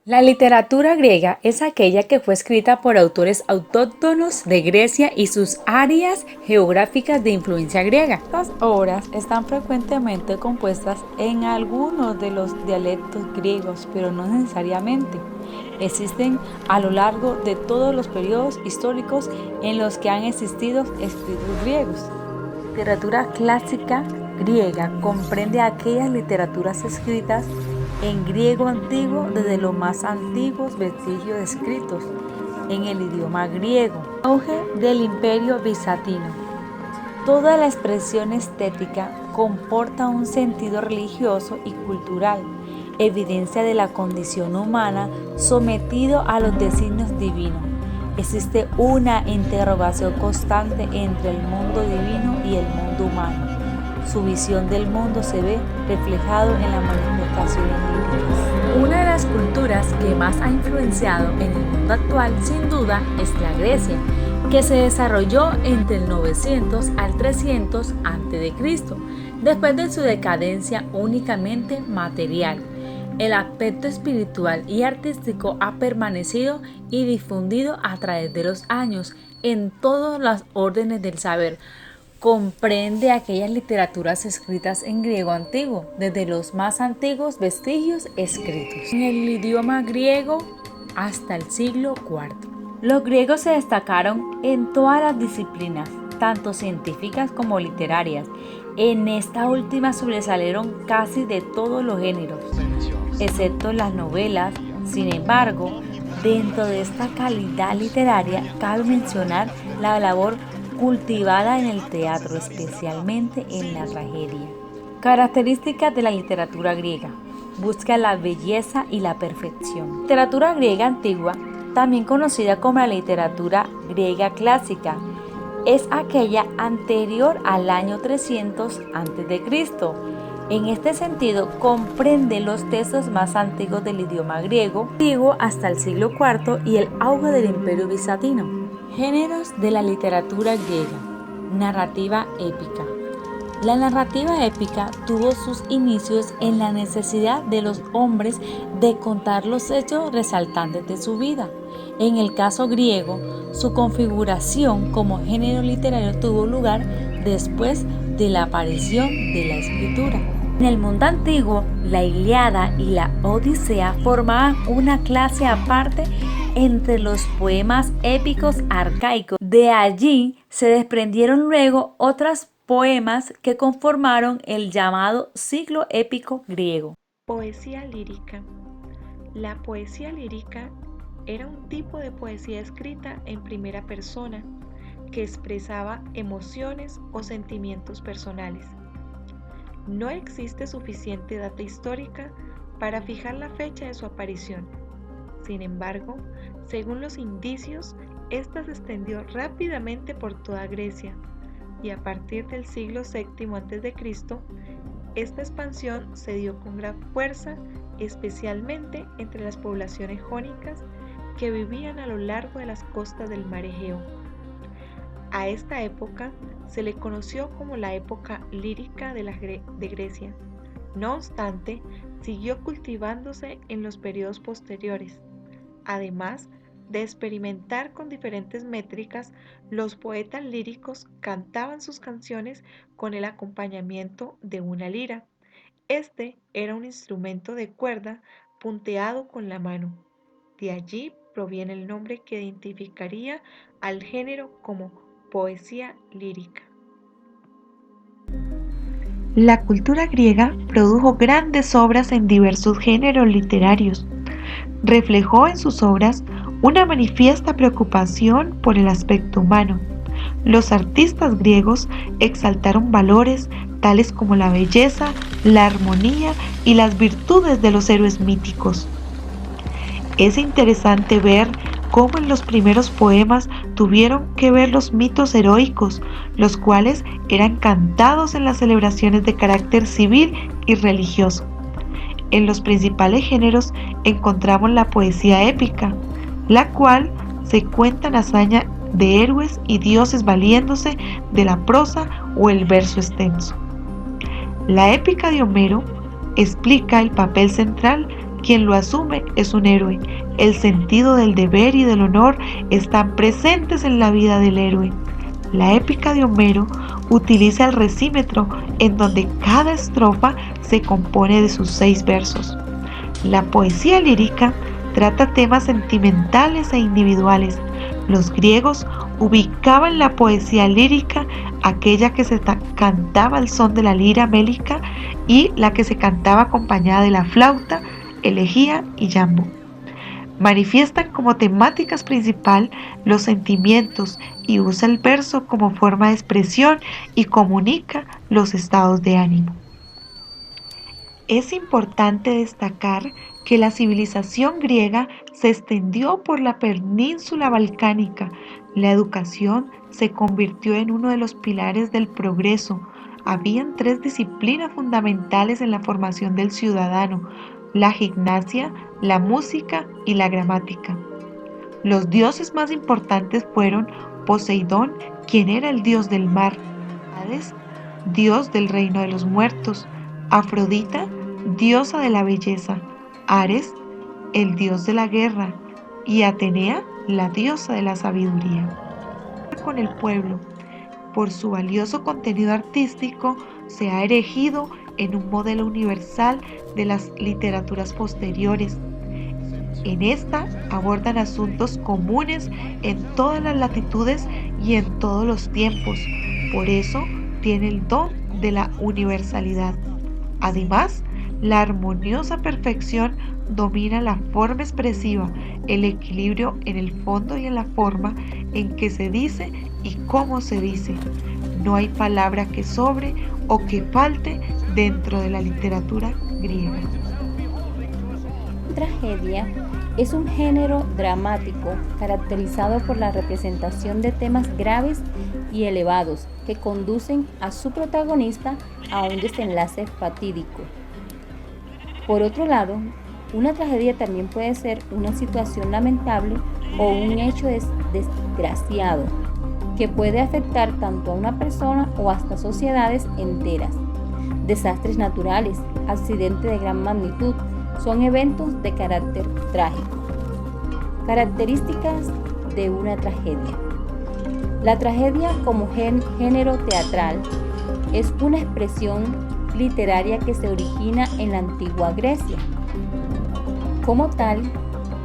La literatura griega es aquella que fue escrita por autores autóctonos de Grecia y sus áreas geográficas de influencia griega. Las obras están frecuentemente compuestas en algunos de los dialectos griegos, pero no necesariamente. Existen a lo largo de todos los periodos históricos en los que han existido escritos griegos. La literatura clásica griega comprende aquellas literaturas escritas en griego antiguo desde los más antiguos vestigios escritos en el idioma griego. Auge del Imperio Bizantino. Toda la expresión estética comporta un sentido religioso y cultural, evidencia de la condición humana sometido a los designios divinos. Existe una interrogación constante entre el mundo divino y el mundo humano. Su visión del mundo se ve reflejado en las manifestaciones líricas. Una de las culturas que más ha influenciado en el mundo actual, sin duda, es la Grecia, que se desarrolló entre el 900 al 300 a.C., después de su decadencia únicamente material. El aspecto espiritual y artístico ha permanecido y difundido a través de los años en todas las órdenes del saber. Comprende aquellas literaturas escritas en griego antiguo, desde los más antiguos vestigios escritos en el idioma griego hasta el siglo IV. Los griegos se destacaron en todas las disciplinas, tanto científicas como literarias. En esta última sobresalieron casi de todos los géneros, excepto las novelas. Sin embargo, dentro de esta calidad literaria cabe mencionar la labor cultivada en el teatro, especialmente en la tragedia. Características de la literatura griega. Busca la belleza y la perfección. Literatura griega antigua, también conocida como la literatura griega clásica, es aquella anterior al año 300 a.C. En este sentido, comprende los textos más antiguos del idioma griego, antiguo hasta el siglo IV y el auge del Imperio Bizantino. Géneros de la literatura griega. Narrativa épica. La narrativa épica tuvo sus inicios en la necesidad de los hombres de contar los hechos resaltantes de su vida. En el caso griego, su configuración como género literario tuvo lugar después de la aparición de la escritura. En el mundo antiguo, la Ilíada y la Odisea formaban una clase aparte entre los poemas épicos arcaicos. De allí se desprendieron luego otros poemas que conformaron el llamado siglo épico griego. Poesía lírica. La poesía lírica era un tipo de poesía escrita en primera persona que expresaba emociones o sentimientos personales. No existe suficiente data histórica para fijar la fecha de su aparición. Sin embargo, según los indicios, esta se extendió rápidamente por toda Grecia y a partir del siglo VII a.C., esta expansión se dio con gran fuerza, especialmente entre las poblaciones jónicas que vivían a lo largo de las costas del mar Egeo. A esta época se le conoció como la época lírica de Grecia. No obstante, siguió cultivándose en los periodos posteriores. Además de experimentar con diferentes métricas, los poetas líricos cantaban sus canciones con el acompañamiento de una lira. Este era un instrumento de cuerda punteado con la mano. De allí proviene el nombre que identificaría al género como poesía lírica. La cultura griega produjo grandes obras en diversos géneros literarios. Reflejó en sus obras una manifiesta preocupación por el aspecto humano. Los artistas griegos exaltaron valores tales como la belleza, la armonía y las virtudes de los héroes míticos. Es interesante ver cómo en los primeros poemas tuvieron que ver los mitos heroicos, los cuales eran cantados en las celebraciones de carácter civil y religioso. En los principales géneros encontramos la poesía épica, la cual se cuentan hazañas de héroes y dioses valiéndose de la prosa o el verso extenso. La épica de Homero explica el papel central Quien lo asume es un héroe. El sentido del deber y del honor están presentes en la vida del héroe. La épica de Homero utiliza el resímetro, en donde cada estrofa se compone de sus 6 versos. La poesía lírica trata temas sentimentales e individuales. Los griegos ubicaban la poesía lírica aquella que se cantaba al son de la lira mélica y la que se cantaba acompañada de la flauta, elegía y jambo. Manifiestan como temáticas principal los sentimientos y usa el verso como forma de expresión y comunica los estados de ánimo. Es importante destacar que la civilización griega se extendió por la península balcánica. La educación se convirtió en uno de los pilares del progreso. Habían 3 disciplinas fundamentales en la formación del ciudadano: la gimnasia, la música y la gramática. Los dioses más importantes fueron Poseidón, quien era el dios del mar; Hades, dios del reino de los muertos; Afrodita, diosa de la belleza; Ares, el dios de la guerra; y Atenea, la diosa de la sabiduría. Con el pueblo, por su valioso contenido artístico, se ha erigido en un modelo universal de las literaturas posteriores. En esta abordan asuntos comunes en todas las latitudes y en todos los tiempos. Por eso tiene el don de la universalidad. Además, la armoniosa perfección domina la forma expresiva, el equilibrio en el fondo y en la forma en que se dice y cómo se dice. No hay palabra que sobre o que falte dentro de la literatura griega. Tragedia es un género dramático caracterizado por la representación de temas graves y elevados que conducen a su protagonista a un desenlace fatídico. Por otro lado, una tragedia también puede ser una situación lamentable o un hecho desgraciado que puede afectar tanto a una persona o hasta sociedades enteras. Desastres naturales, accidentes de gran magnitud, son eventos de carácter trágico. Características de una tragedia. La tragedia como género teatral es una expresión literaria que se origina en la antigua Grecia. Como tal,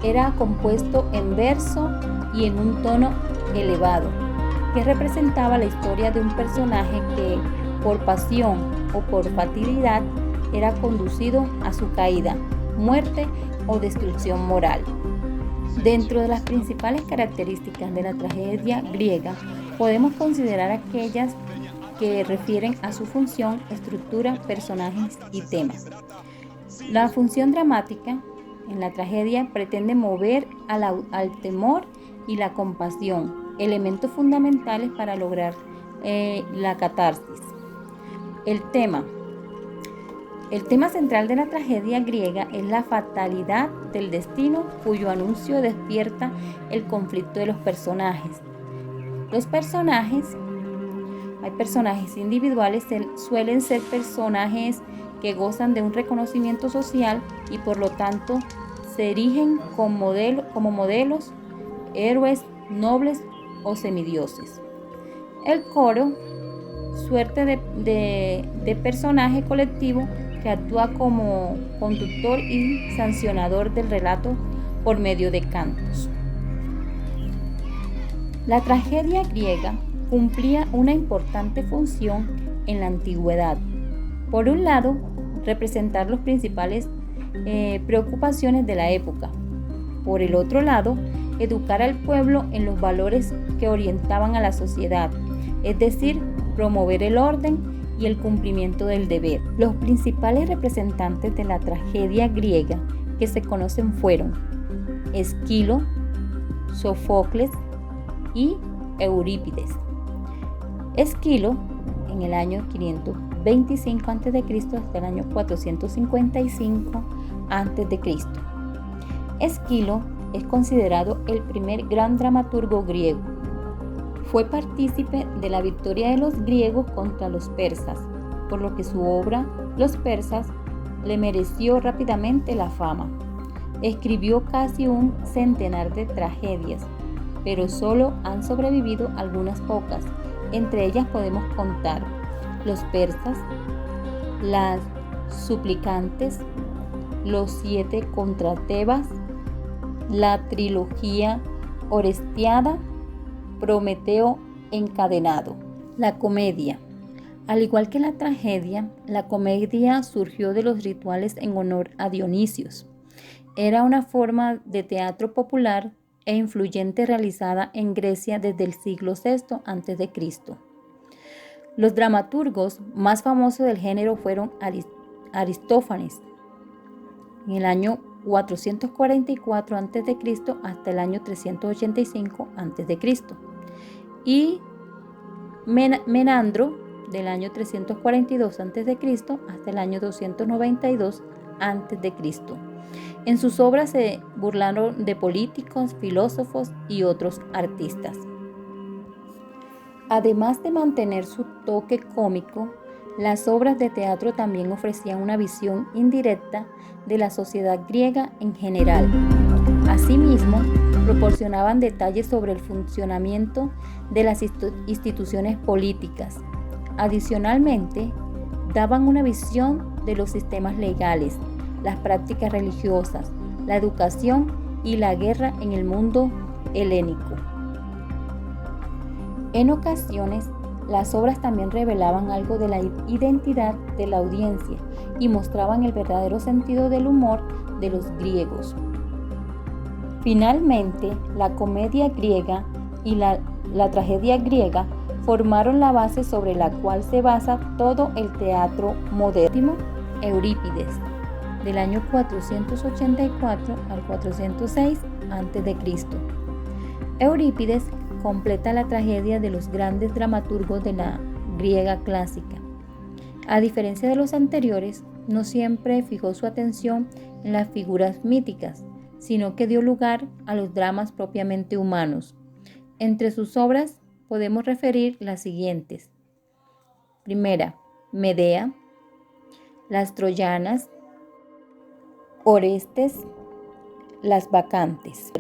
era compuesto en verso y en un tono elevado, que representaba la historia de un personaje que, por pasión o por fatalidad, era conducido a su caída, muerte o destrucción moral. Dentro de las principales características de la tragedia griega, podemos considerar aquellas que refieren a su función, estructura, personajes y temas. La función dramática en la tragedia pretende mover al temor y la compasión, elementos fundamentales para lograr la catarsis. El tema central de la tragedia griega es la fatalidad del destino, cuyo anuncio despierta el conflicto de los personajes. Hay personajes individuales, suelen ser personajes que gozan de un reconocimiento social y por lo tanto se erigen como modelos, héroes, nobles o semidioses. El coro, suerte de personaje colectivo que actúa como conductor y sancionador del relato por medio de cantos. La tragedia griega cumplía una importante función en la antigüedad. Por un lado, representar las principales preocupaciones de la época. Por el otro lado, educar al pueblo en los valores que orientaban a la sociedad, es decir, promover el orden y el cumplimiento del deber. Los principales representantes de la tragedia griega que se conocen fueron Esquilo, Sófocles y Eurípides. Esquilo, en el año 525 a.C. hasta el año 455 a.C. Esquilo es considerado el primer gran dramaturgo griego. Fue partícipe de la victoria de los griegos contra los persas, por lo que su obra, Los persas, le mereció rápidamente la fama. Escribió casi un centenar de tragedias, pero solo han sobrevivido algunas pocas. Entre ellas podemos contar Los persas, Las suplicantes, Los 7 contra Tebas, la trilogía Orestiada, Prometeo encadenado. La comedia. Al igual que la tragedia, la comedia surgió de los rituales en honor a Dionisios. Era una forma de teatro popular e influyente realizada en Grecia desde el siglo VI a.C. Los dramaturgos más famosos del género fueron Aristófanes, en el año 444 a.C. hasta el año 385 a.C. y Menandro, del año 342 a.C. hasta el año 292 a.C. En sus obras se burlaron de políticos, filósofos y otros artistas. Además de mantener su toque cómico, las obras de teatro también ofrecían una visión indirecta de la sociedad griega en general. Asimismo, proporcionaban detalles sobre el funcionamiento de las instituciones políticas. Adicionalmente, daban una visión de los sistemas legales, las prácticas religiosas, la educación y la guerra en el mundo helénico. En ocasiones, las obras también revelaban algo de la identidad de la audiencia y mostraban el verdadero sentido del humor de los griegos. Finalmente, la comedia griega y la tragedia griega formaron la base sobre la cual se basa todo el teatro moderno. Eurípides, del año 484 al 406 a.C. Eurípides completa la tragedia de los grandes dramaturgos de la griega clásica. A diferencia de los anteriores, no siempre fijó su atención en las figuras míticas, sino que dio lugar a los dramas propiamente humanos. Entre sus obras podemos referir las siguientes. Primera, Medea, Las Troyanas, Orestes, Las Bacantes.